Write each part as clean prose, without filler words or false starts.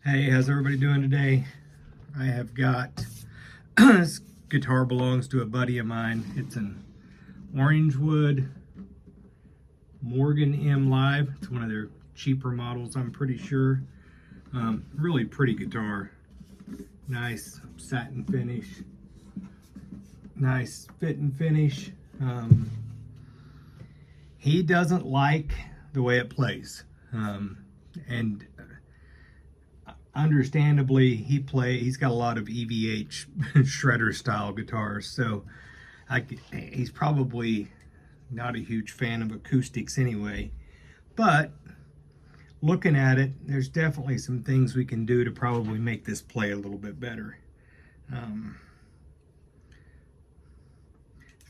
Hey, how's everybody doing today? I have got, this guitar belongs to a buddy of mine. It's an Orangewood Morgan M Live. It's one of their cheaper models, I'm pretty sure. Really pretty guitar. Nice satin finish. Nice fit and finish. He doesn't like the way it plays. And understandably, he's got a lot of EVH shredder style guitars, so he's probably not a huge fan of acoustics anyway. But looking at it, there's definitely some things we can do to probably make this play a little bit better.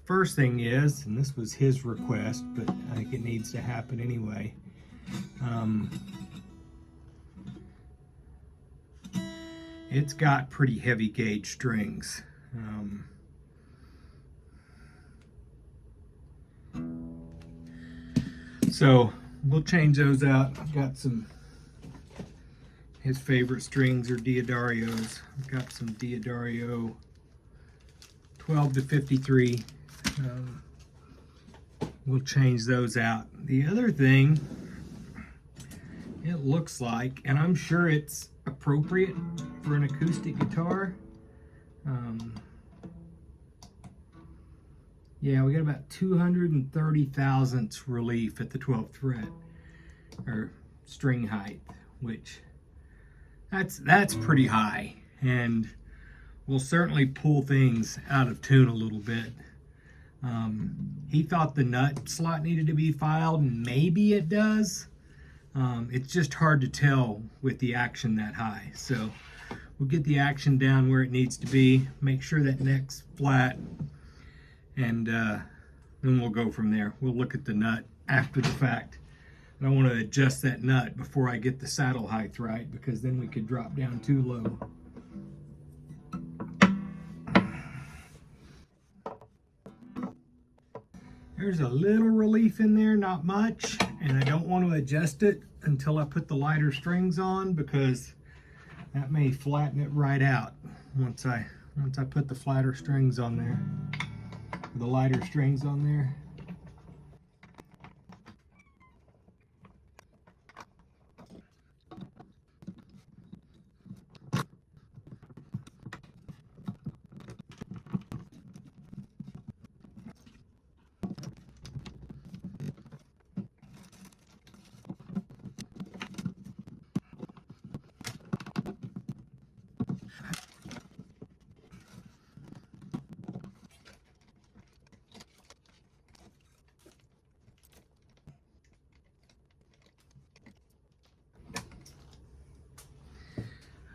First thing is, and this was his request, but I think it needs to happen anyway. It's got pretty heavy gauge strings. So we'll change those out. I've got his favorite strings are Diodarios. I've got some Diodario 12 to 53. We'll change those out. The other thing, it looks like, and I'm sure it's appropriate for an acoustic guitar. Yeah, we got about 230 thousandths relief at the 12th fret, or string height, which that's pretty high, and will certainly pull things out of tune a little bit. He thought the nut slot needed to be filed, and maybe it does. It's just hard to tell with the action that high. So we'll get the action down where it needs to be, make sure that neck's flat, and then we'll go from there. We'll look at the nut after the fact. I don't want to adjust that nut before I get the saddle height right, because then we could drop down too low. There's a little relief in there, not much, and I don't want to adjust it until I put the lighter strings on, because that may flatten it right out once I put the flatter strings on there, the lighter strings on there.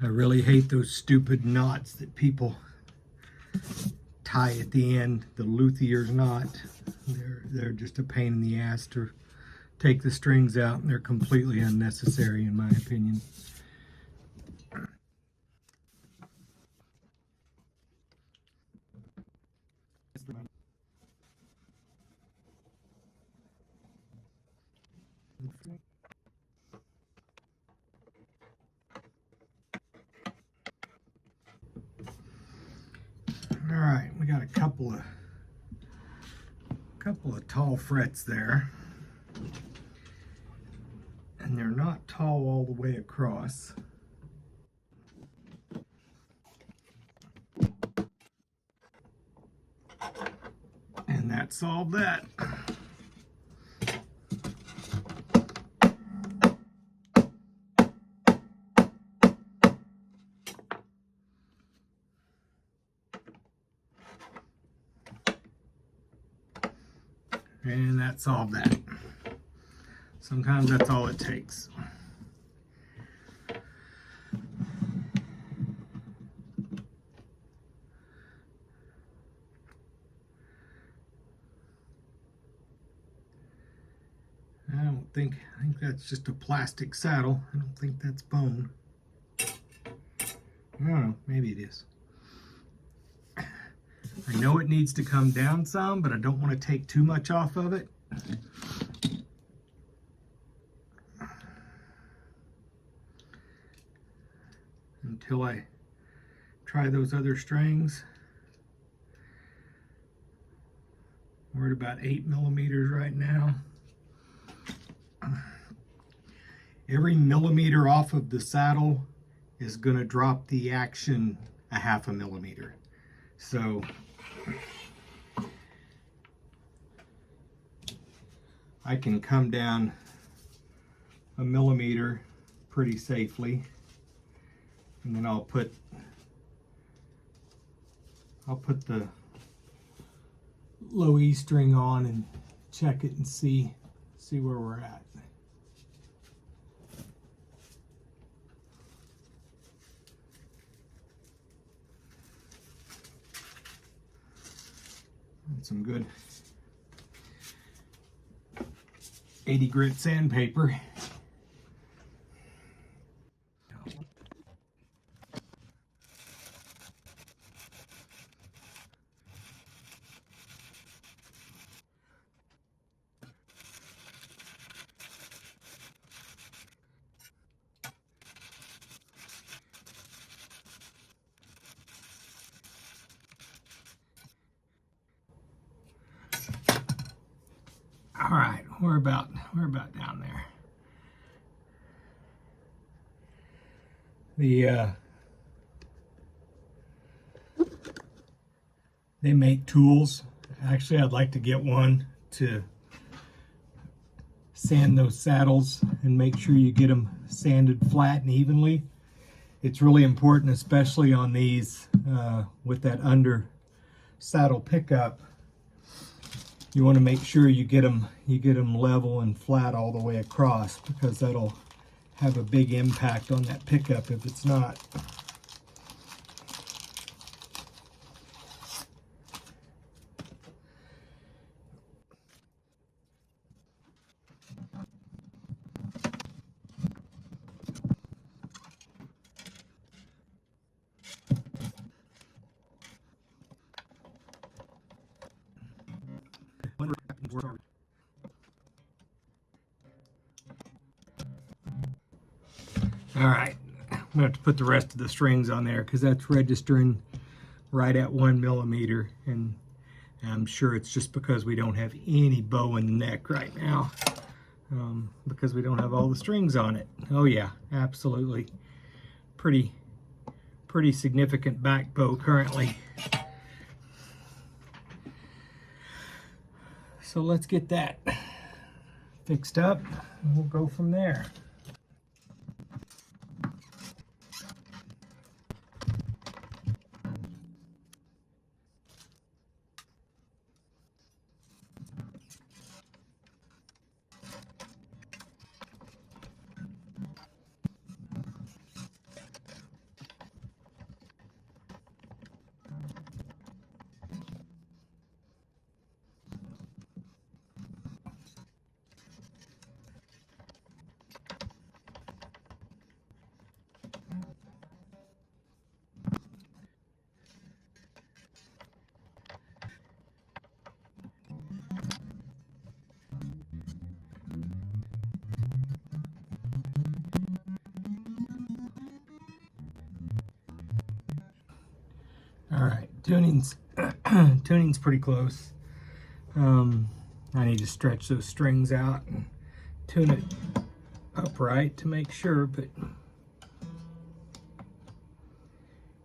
I really hate those stupid knots that people tie at the end, the luthier's knot. They're just a pain in the ass to take the strings out, and they're completely unnecessary in my opinion. All right, we got a couple of tall frets there, and they're not tall all the way across. And that solved that. And that solved that. Sometimes that's all it takes. I think that's just a plastic saddle. I don't think that's bone. I don't know, maybe it is. I know it needs to come down some, but I don't want to take too much off of it. until I try those other strings. We're at about 8 millimeters right now. Every millimeter off of the saddle is going to drop the action a half a millimeter. So I can come down a millimeter pretty safely, and then I'll put the low E string on and check it and see where we're at. And some good 80 grit sandpaper. All right, we're about down there. They make tools. Actually, I'd like to get one to sand those saddles and make sure you get them sanded flat and evenly. It's really important, especially on these with that under saddle pickup. You want to make sure you get them level and flat all the way across, because that'll have a big impact on that pickup if it's not. All right, I'm gonna have to put the rest of the strings on there because that's registering right at 1 millimeter, and I'm sure it's just because we don't have any bow in the neck right now, because we don't have all the strings on it. Oh yeah, absolutely. Pretty significant back bow currently. So let's get that fixed up and we'll go from there. All right, tuning's pretty close. I need to stretch those strings out and tune it upright to make sure, but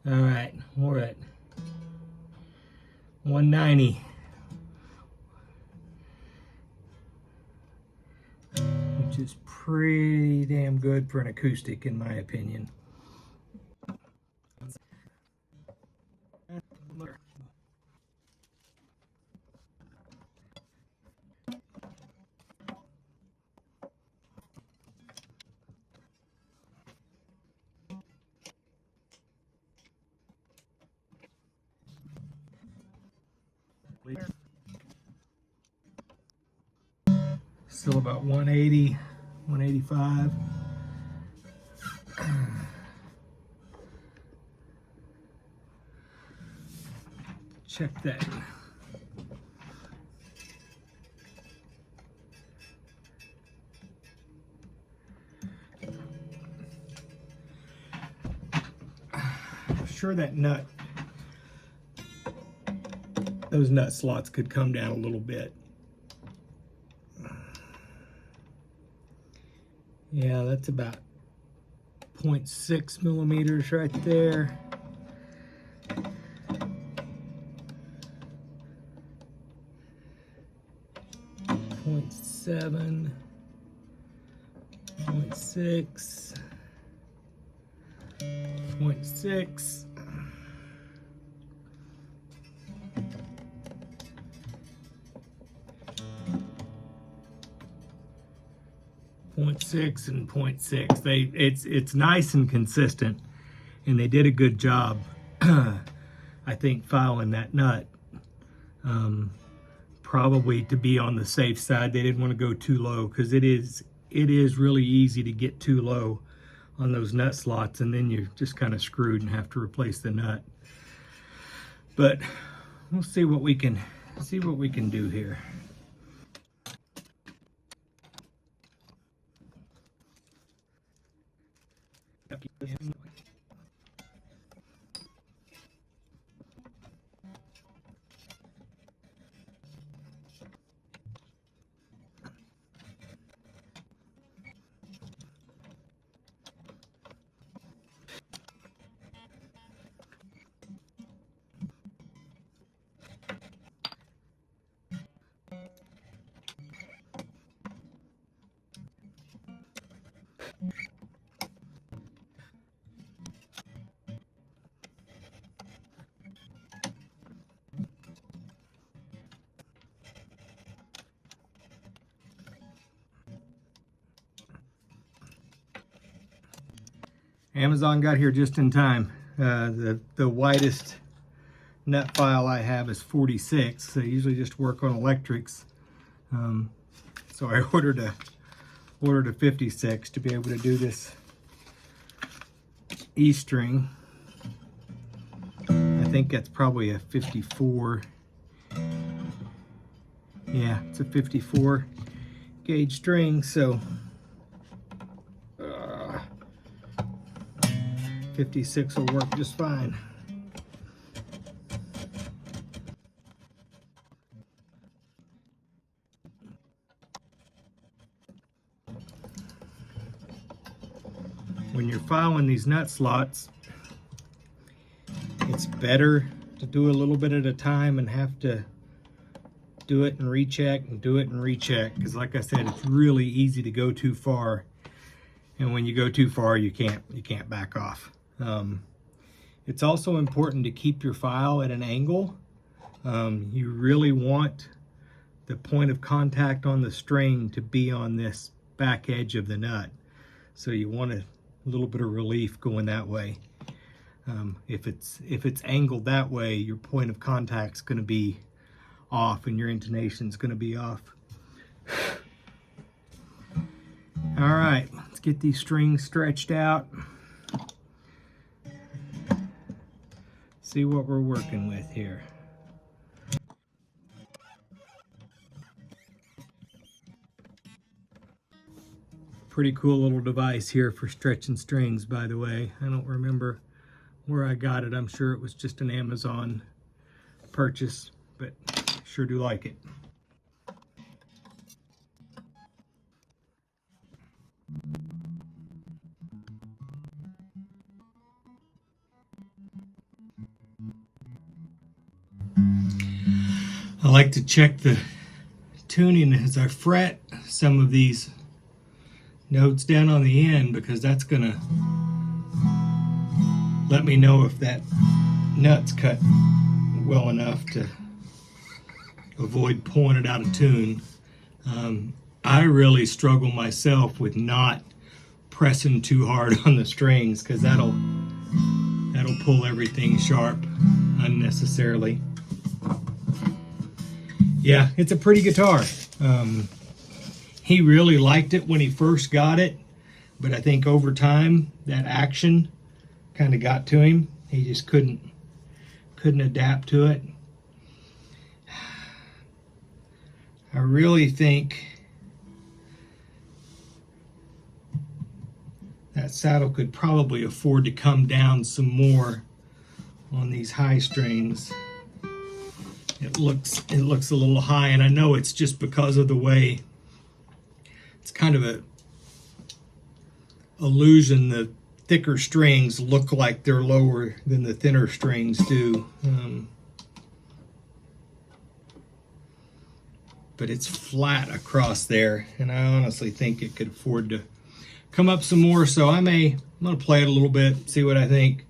all right, we're at 190, which is pretty damn good for an acoustic in my opinion. Still about 180, 185. Check that. sure that nut, those nut slots could come down a little bit. Yeah, that's about 0.6 millimeters right there. Point 7, 0.6, 0.6. 0.6 and 0.6. It's nice and consistent, and they did a good job, I think, filing that nut. Probably to be on the safe side, they didn't want to go too low, because it is really easy to get too low on those nut slots, and then you're just kind of screwed and have to replace the nut. But we'll see what we can do here. Amazon got here just in time. The widest nut file I have is 46. I usually just work on electrics. So I ordered a 56 to be able to do this E string. I think that's probably a 54. Yeah, it's a 54 gauge string, so 56 will work just fine. When you're filing these nut slots, it's better to do a little bit at a time and have to do it and recheck and do it and recheck, because like I said, it's really easy to go too far, and when you go too far, you can't back off. It's also important to keep your file at an angle. You really want the point of contact on the string to be on this back edge of the nut, so you want a little bit of relief going that way. If it's angled that way, your point of contact is going to be off and your intonation is going to be off. All right, let's get these strings stretched out. See what we're working with here. Pretty cool little device here for stretching strings, by the way. I don't remember where I got it. I'm sure it was just an Amazon purchase, but sure do like it. I like to check the tuning as I fret some of these notes down on the end, because that's gonna let me know if that nut's cut well enough to avoid pulling it out of tune. I really struggle myself with not pressing too hard on the strings, because that'll pull everything sharp unnecessarily. Yeah, it's a pretty guitar. He really liked it when he first got it, but I think over time that action kind of got to him. He just couldn't adapt to it. I really think that saddle could probably afford to come down some more on these high strings, it looks a little high, and I know it's just because of the way it's kind of a illusion. The thicker strings look like they're lower than the thinner strings do. But it's flat across there, and I honestly think it could afford to come up some more. So I'm gonna play it a little bit, see what I think.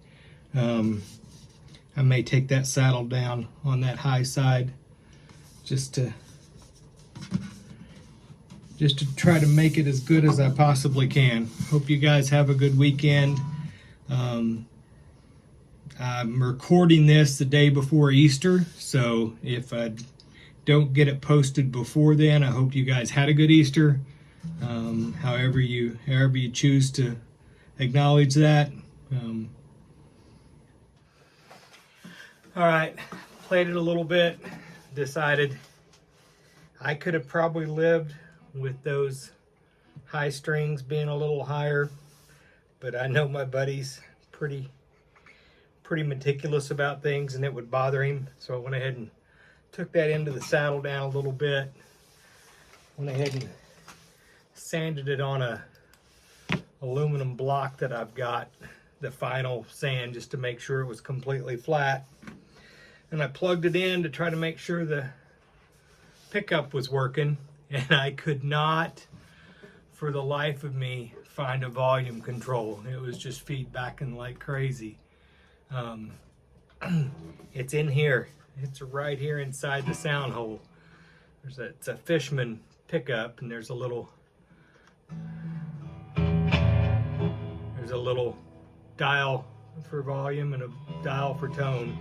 I may take that saddle down on that high side just to try to make it as good as I possibly can. Hope you guys have a good weekend. I'm recording this the day before Easter, so if I don't get it posted before then, I hope you guys had a good Easter. However you choose to acknowledge that. All right, played it a little bit, decided I could have probably lived with those high strings being a little higher, but I know my buddy's pretty meticulous about things and it would bother him, so I went ahead and took that into the saddle down a little bit, went ahead and sanded it on a aluminum block that I've got, the final sand, just to make sure it was completely flat. And I plugged it in to try to make sure the pickup was working, and I could not for the life of me find a volume control. It was just feedbacking like crazy. It's in here. It's right here inside the sound hole. It's a Fishman pickup, and there's a little dial for volume and a dial for tone.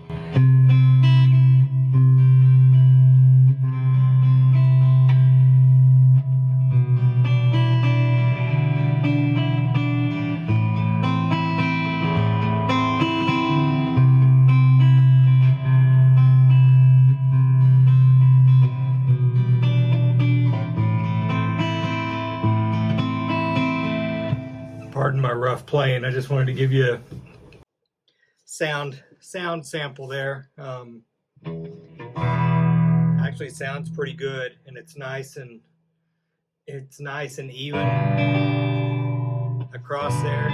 Pardon my rough playing. I just wanted to give you a sound sample there. Actually, it sounds pretty good, and it's nice and even across there.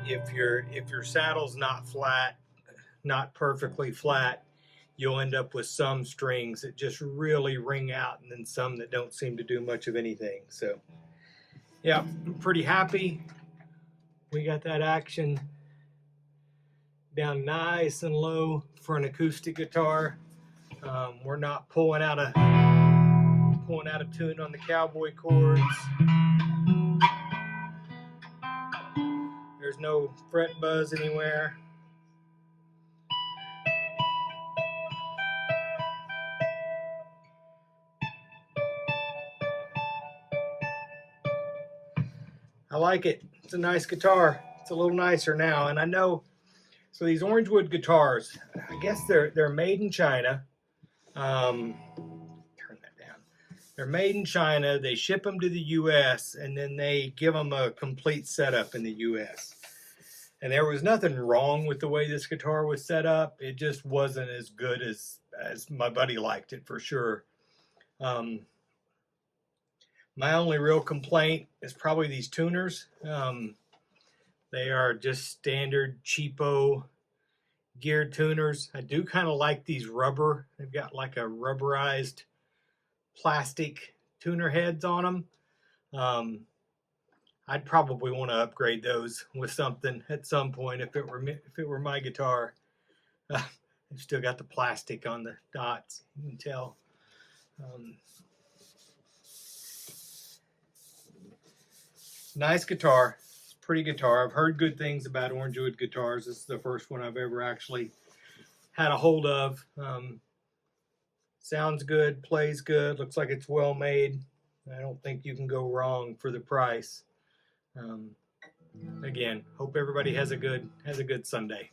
If your saddle's not flat, not perfectly flat, you'll end up with some strings that just really ring out, and then some that don't seem to do much of anything. So yeah, I'm pretty happy. We got that action down nice and low for an acoustic guitar. We're not pulling out a tune on the cowboy chords. There's no fret buzz anywhere. I like it. It's a nice guitar. It's a little nicer now, and I know. So these Orangewood guitars, I guess they're made in China. Turn that down. They're made in China. They ship them to the U.S. and then they give them a complete setup in the U.S. And there was nothing wrong with the way this guitar was set up. It just wasn't as good as my buddy liked it, for sure. My only real complaint is probably these tuners. They are just standard cheapo gear tuners. I do kind of like these rubber. They've got like a rubberized plastic tuner heads on them. I'd probably want to upgrade those with something at some point if it were my guitar. I've still got the plastic on the dots, you can tell. Nice guitar. It's a pretty guitar. I've heard good things about Orangewood guitars. This is the first one I've ever actually had a hold of. Sounds good, plays good, looks like it's well made. I don't think you can go wrong for the price. Again, hope everybody has a good Sunday.